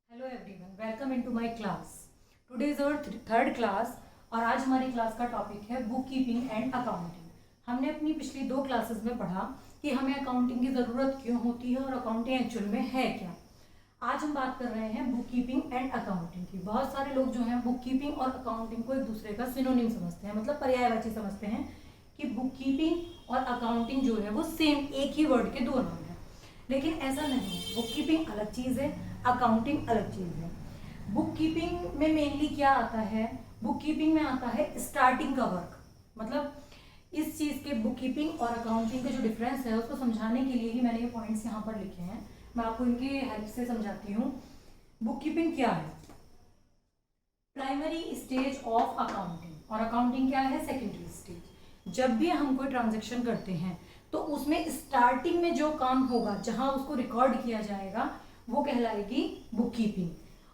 Hello everyone, welcome into my class. Today is our third class और आज हमारी class का टॉपिक है बुक कीपिंग एंड अकाउंटिंग। हमने अपनी पिछली दो क्लासेस में पढ़ा कि हमें अकाउंटिंग की ज़रूरत क्यों होती है और अकाउंटिंग एक्चुअल में है क्या। आज हम बात कर रहे हैं बुक कीपिंग एंड अकाउंटिंग की। बहुत सारे लोग जो हैं बुक कीपिंग और अकाउंटिंग को एक दूसरे का सिनोनिम समझते हैं, मतलब पर्यायवाची समझते हैं कि बुक कीपिंग और अकाउंटिंग जो है वो सेम एक ही वर्ड के दो नाम हैं, लेकिन ऐसा नहीं है। बुक कीपिंग अलग चीज़ है, अकाउंटिंग अलग चीज़ है। बुक कीपिंग में मेनली क्या आता है, बुक कीपिंग में आता है स्टार्टिंग का वर्क। मतलब इस चीज़ के बुक कीपिंग और अकाउंटिंग का जो डिफरेंस है उसको समझाने के लिए ही मैंने ये पॉइंट्स यहाँ पर लिखे हैं। मैं आपको इनकी हेल्प से समझाती हूँ। बुक कीपिंग क्या है? प्राइमरी स्टेज ऑफ अकाउंटिंग, और अकाउंटिंग क्या है? Secondary stage. जब भी हम कोई ट्रांजेक्शन करते हैं तो उसमें स्टार्टिंग में जो काम होगा, जहां उसको रिकॉर्ड किया जाएगा, वो कहलाएगी बुक कीपिंग।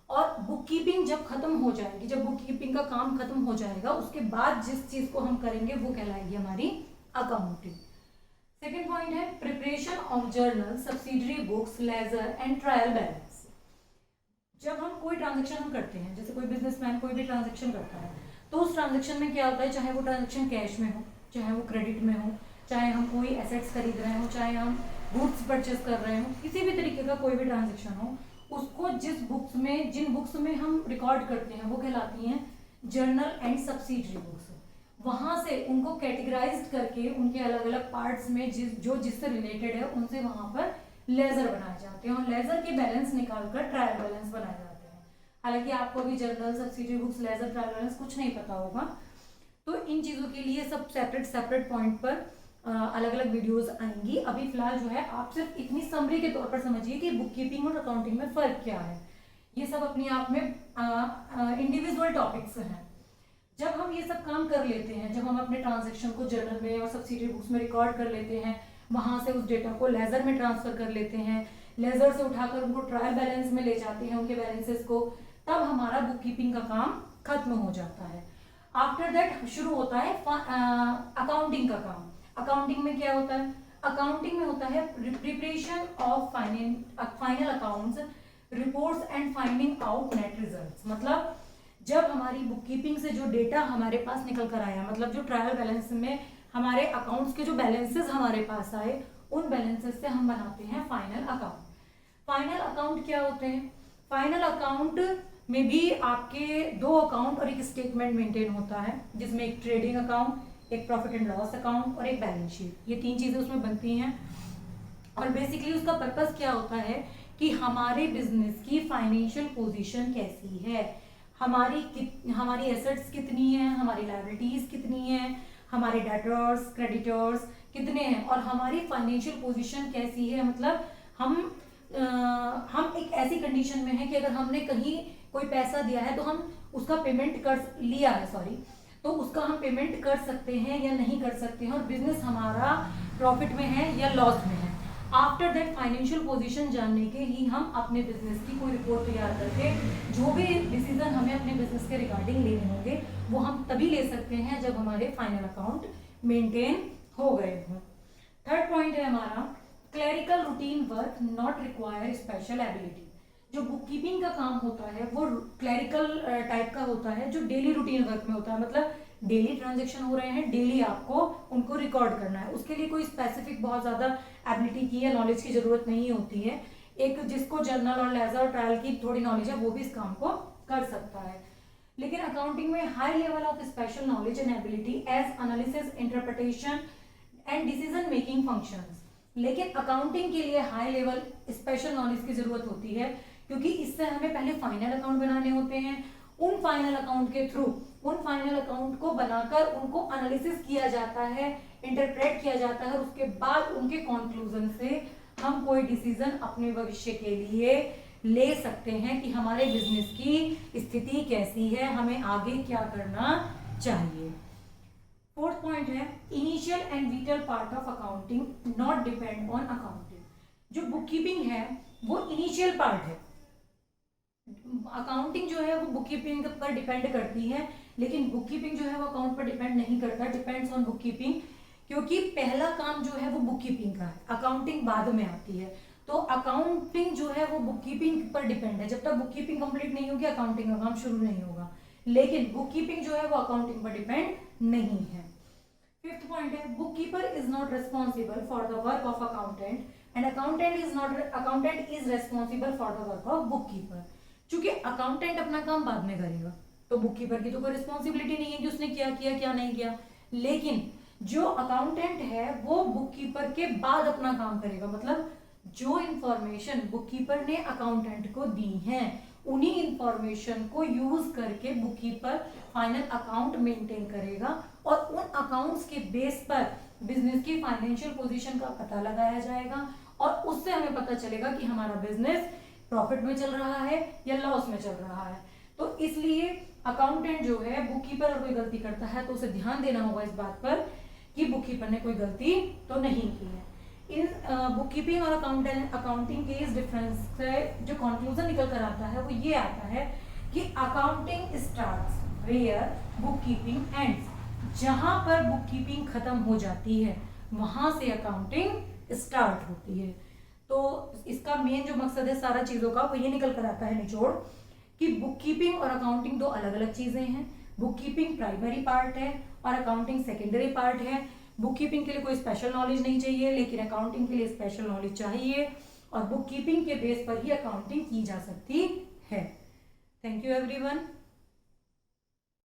और बुक कीपिंग जब खत्म हो जाएगी, जब बुक कीपिंग का काम खत्म हो जाएगा, उसके बाद जिस चीज को हम करेंगे वो कहलाएगी हमारी अकाउंटिंग। सेकेंड पॉइंट है preparation of journal, subsidiary books, ledger and trial balance. जब हम कोई ट्रांजेक्शन हम करते हैं, जैसे कोई बिजनेसमैन कोई भी ट्रांजेक्शन करता है, तो उस ट्रांजेक्शन में क्या होता है, चाहे वो ट्रांजेक्शन कैश में हो, चाहे वो क्रेडिट में हो, चाहे हम कोई एसेट्स खरीद रहे हो, चाहे हम गुड्स परचेस कर रहे हो, किसी भी तरीके का कोई भी ट्रांजेक्शन हो, उसको जिन बुक्स में हम रिकॉर्ड करते हैं वो कहलाती हैं जर्नल एंड सब्सिडरी बुक्स। वहां से उनको कैटेगराइज करके उनके अलग अलग पार्ट्स में जिससे रिलेटेड है उनसे वहां पर लेजर बनाए जाते हैं और लेजर के बैलेंस निकालकर ट्रायल बैलेंस बनाए जाते हैं। हालांकि आपको अभी journal, subsidiary books, ledger, trial balance कुछ नहीं पता होगा, तो इन चीज़ों के लिए सब सेपरेट पॉइंट पर अलग अलग वीडियोस आएंगी। अभी फिलहाल जो है आप सिर्फ इतनी समरी के तौर पर समझिए कि बुक कीपिंग और अकाउंटिंग में फ़र्क क्या है। ये सब अपने आप में इंडिविजुअल टॉपिक्स हैं। जब हम ये सब काम कर लेते हैं, जब हम अपने ट्रांजेक्शन को जर्नल में और सब्सिडरी बुक्स में रिकॉर्ड कर लेते हैं, वहां से उस डेटा को लेजर में ट्रांसफर कर लेते हैं, लेजर से उठाकर उनको ट्रायल बैलेंस में ले जाते हैं, उनके बैलेंसेस को, तब हमारा बुक कीपिंग का काम खत्म हो जाता है। आफ्टर दैट शुरू होता है अकाउंटिंग का काम। अकाउंटिंग में क्या होता है? अकाउंटिंग में होता है preparation of final accounts, reports and finding out net results. मतलब जब हमारी बुक कीपिंग से जो डेटा हमारे पास निकल कर आया, मतलब जो ट्रायल बैलेंस में हमारे अकाउंट्स के जो बैलेंसेस हमारे पास आए, उन बैलेंसेस से हम बनाते हैं फाइनल अकाउंट। फाइनल अकाउंट क्या होते हैं? फाइनल अकाउंट में भी आपके दो अकाउंट और एक स्टेटमेंट मेंटेन होता है, जिसमें एक ट्रेडिंग अकाउंट, एक प्रॉफिट एंड लॉस अकाउंट और एक बैलेंस शीट। ये तीन चीजें उसमें बनती हैं। और बेसिकली उसका पर्पस क्या होता है कि हमारे बिजनेस की फाइनेंशियल पोजीशन कैसी है, हमारी एसेट्स कितनी है, हमारी लायबिलिटीज कितनी है, हमारे डेटर्स, क्रेडिटर्स कितने हैं, और हमारी फाइनेंशियल पोजीशन कैसी है। मतलब हम एक ऐसी कंडीशन में है कि अगर हमने कहीं कोई पैसा दिया है तो हम उसका पेमेंट कर लिया है, तो उसका हम पेमेंट कर सकते हैं या नहीं कर सकते हैं, और बिजनेस हमारा प्रॉफिट में है या लॉस में है। आफ्टर दैट फाइनेंशियल पोजीशन जानने के ही हम अपने बिजनेस की कोई रिपोर्ट तैयार करके जो भी डिसीजन हमें अपने बिजनेस के रिगार्डिंग लेने होंगे वो हम तभी ले सकते हैं जब हमारे फाइनल अकाउंट मेंटेन हो गए हों। थर्ड पॉइंट है हमारा clerical routine work not require special ability. जो बुक कीपिंग का काम होता है वो क्लरिकल टाइप का होता है, जो डेली रूटीन वर्क में होता है। मतलब डेली ट्रांजेक्शन हो रहे हैं, डेली आपको उनको रिकॉर्ड करना है। उसके लिए कोई स्पेसिफिक बहुत ज़्यादा एबिलिटी की या नॉलेज की ज़रूरत नहीं होती है। एक जिसको जर्नल और लेजर और ट्रायल की थोड़ी नॉलेज है वो भी इस काम को कर सकता है। लेकिन अकाउंटिंग में high level of special knowledge and ability as analysis, interpretation and decision making functions. लेकिन अकाउंटिंग के लिए हाई लेवल स्पेशल नॉलेज की जरूरत होती है, क्योंकि इससे हमें पहले फाइनल अकाउंट बनाने होते हैं। उन फाइनल अकाउंट के थ्रू उन फाइनल अकाउंट को बनाकर उनको एनालिसिस किया जाता है, इंटरप्रेट किया जाता है, और उसके बाद उनके कंक्लूजन से हम कोई डिसीजन अपने भविष्य के लिए ले सकते हैं कि हमारे बिजनेस की स्थिति कैसी है, हमें आगे क्या करना चाहिए। फोर्थ पॉइंट है initial and whittle part of accounting not depend on accounting. जो बुक कीपिंग है वो इनिशियल पार्ट है। अकाउंटिंग जो है वो बुक कीपिंग पर डिपेंड करती है, लेकिन बुक कीपिंग जो है वो अकाउंट पर डिपेंड नहीं करता, डिपेंड्स ऑन बुक कीपिंग, क्योंकि पहला काम जो है वो बुक कीपिंग का है, अकाउंटिंग बाद में आती है। तो अकाउंटिंग जो है वो बुक कीपिंग पर डिपेंड है। जब तक बुक कीपिंग कंप्लीट नहीं होगी अकाउंटिंग का काम शुरू नहीं होगा, लेकिन बुक कीपिंग जो है वो अकाउंटिंग पर डिपेंड नहीं है। फिफ्थ पॉइंट है book keeper is not responsible for the work of accountant and accountant is responsible for the work of book keeper. चूंकि अकाउंटेंट अपना काम बाद में करेगा तो बुक कीपर की तो कोई रिस्पॉन्सिबिलिटी नहीं है कि उसने क्या किया क्या नहीं किया, लेकिन जो अकाउंटेंट है वो बुक कीपर के बाद अपना काम करेगा। मतलब जो इंफॉर्मेशन बुक कीपर ने अकाउंटेंट को दी है उन्हीं इंफॉर्मेशन को यूज करके book keeper final account maintain करेगा और उन अकाउंट्स के बेस पर बिजनेस की फाइनेंशियल पोजीशन का पता लगाया जाएगा और उससे हमें पता चलेगा कि हमारा बिजनेस प्रॉफिट में चल रहा है या लॉस में चल रहा है। तो इसलिए अकाउंटेंट जो है बुक कीपर अगर कोई गलती करता है तो उसे ध्यान देना होगा इस बात पर कि बुक कीपर ने कोई गलती तो नहीं की है। इन बुक कीपिंग और अकाउंटिंग के इस डिफरेंस से जो कंक्लूजन निकल कर आता है वो ये आता है कि accounting starts where book keeping ends. जहां पर बुक कीपिंग खत्म हो जाती है वहां से अकाउंटिंग स्टार्ट होती है। तो इसका मेन जो मकसद है सारा चीजों का वो ये निकल कर आता है निचोड़ कि बुक कीपिंग और अकाउंटिंग दो अलग अलग चीजें हैं। बुक कीपिंग प्राइमरी पार्ट है और अकाउंटिंग सेकेंडरी पार्ट है। बुक कीपिंग के लिए कोई स्पेशल नॉलेज नहीं चाहिए, लेकिन अकाउंटिंग के लिए स्पेशल नॉलेज चाहिए और बुक कीपिंग के बेस पर ही अकाउंटिंग की जा सकती है। Thank you everyone.